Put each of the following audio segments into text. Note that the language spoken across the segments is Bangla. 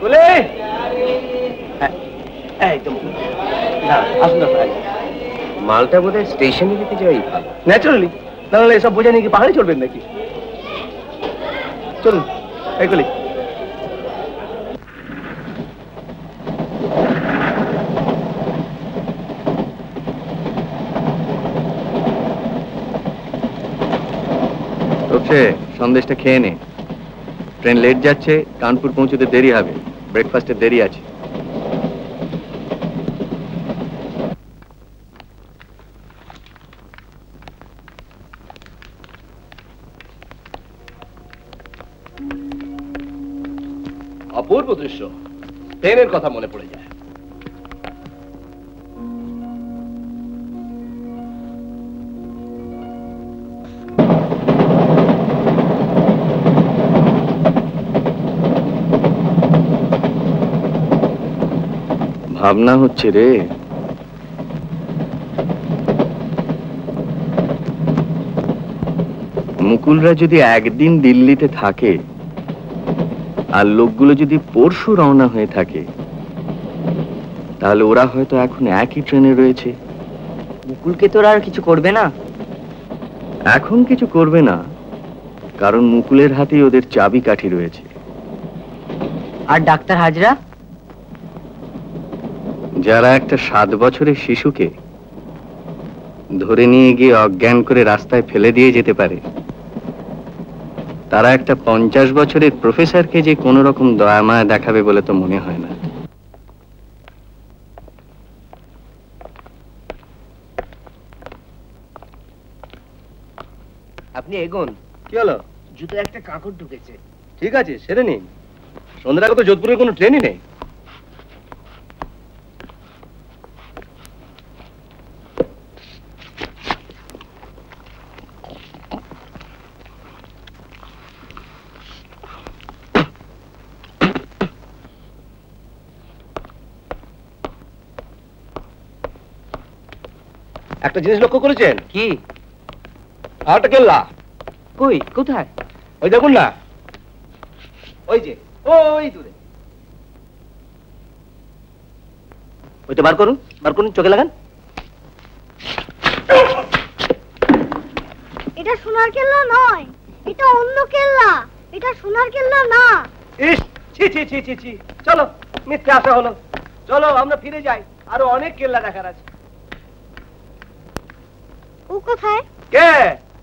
বলে এই তো না আসুন না, মালটা বোধহয় স্টেশনে দিতে যাই ভালো। ন্যাচারালি, নাহলে এসব বোঝা নিয়ে কি পাহাড়ে চলবেন নাকি? চলুন এগুলি। সন্দেশটা খেয়ে নে, ট্রেন লেট যাচ্ছে, কানপুর পৌঁছতে দেরি হবে, ব্রেকফাস্টের দেরি আছে। অপূর্ব দৃশ্য, ট্রেনের কথা মনে পড়ে যায়। ভাবনা হচ্ছে রে, মুকুলরা যদি একদিন দিল্লিতে থাকে আর লোকগুলো যদি পরশু রওনা হয়ে থাকে, তাহলে ওরা হয়তো এখন একই ট্রেনে রয়েছে। মুকুলকে তোরা আর কিছু করবে না? এখন কিছু করবে না, কারণ মুকুলের হাতেই ওদের চাবি কাঠি রয়েছে। আর ডাক্তার হাজরা, যারা একটা 7 বছরের শিশুকে ধরে নিয়ে গিয়ে অজ্ঞান করে রাস্তায় ফেলে দিয়ে যেতে পারে, তারা একটা 50 বছরের প্রফেসরকে যে কোনো রকম দয়া মায়া দেখাবে বলে তো মনে হয় না। আপনি এগোন। কি হলো? জুতো একটা কাঁকড় ঢুকেছে। ঠিক আছে, সেরে নিন। সন্ধ্যার আগে তো যোধপুরের কোনো ট্রেনই নেই। একটা জিনিস লক্ষ্য করেছেন? কি? আরেকটা কেল্লা। কই? কোথায়? ওই দেখুন না, ওই যে ওই দূরে। ওইটা বার করুন, বার করুন, চোখে লাগান। এটা সোনার কেল্লা নয়, এটা অন্য কেল্লা। এটা সোনার কেল্লা না। ইস, ছি ছি ছি ছি ছি। চলো, মিথ্যে আশা হলো। চলো আমরা ফিরে যাই, আরো অনেক কেল্লা দেখার আছে। ও কোথায়? কে?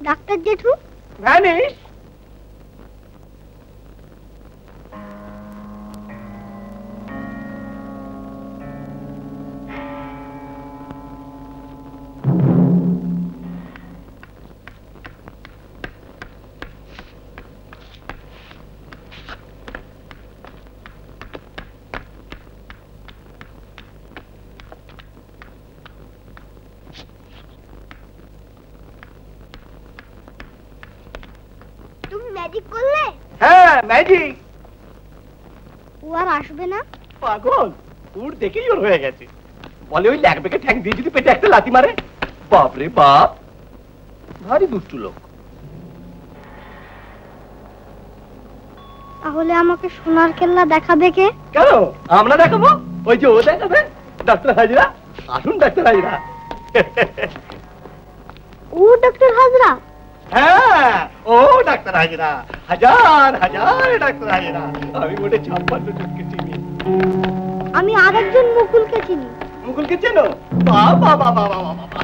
ডাক্তার জেঠু। ভ্যানিশ। ম্যাজিক করলে? হ্যাঁ, ম্যাজিক। ও আর আসবে না? পাগল, উড় দেখেই ওর হয়ে গেছে। বলে ওই ল্যাকবেকে ঠ্যাং দিয়ে যদি পেটে একটা লাথি মারে। বাপ রে বাপ, ভারী দুষ্টু লোক। তাহলে আমাকে সোনার কেল্লা দেখাবে কে? কেন আমরা দেখাবো? ওই যে ও দেখাবে, ডাক্তার হাজরা। আসুন ডাক্তার হাজরা। ও ডাক্তার হাজরা? হ্যাঁ, ও ডাক্তার হাজরা। হাজার হাজার ডাক্তার হাজরা। আমি মোটে 56 জনকে চিনি। আমি আরেকজন মুকুলকে চিনি। মুকুলকে চেনো? বাবা বাবা বাবা বাবা।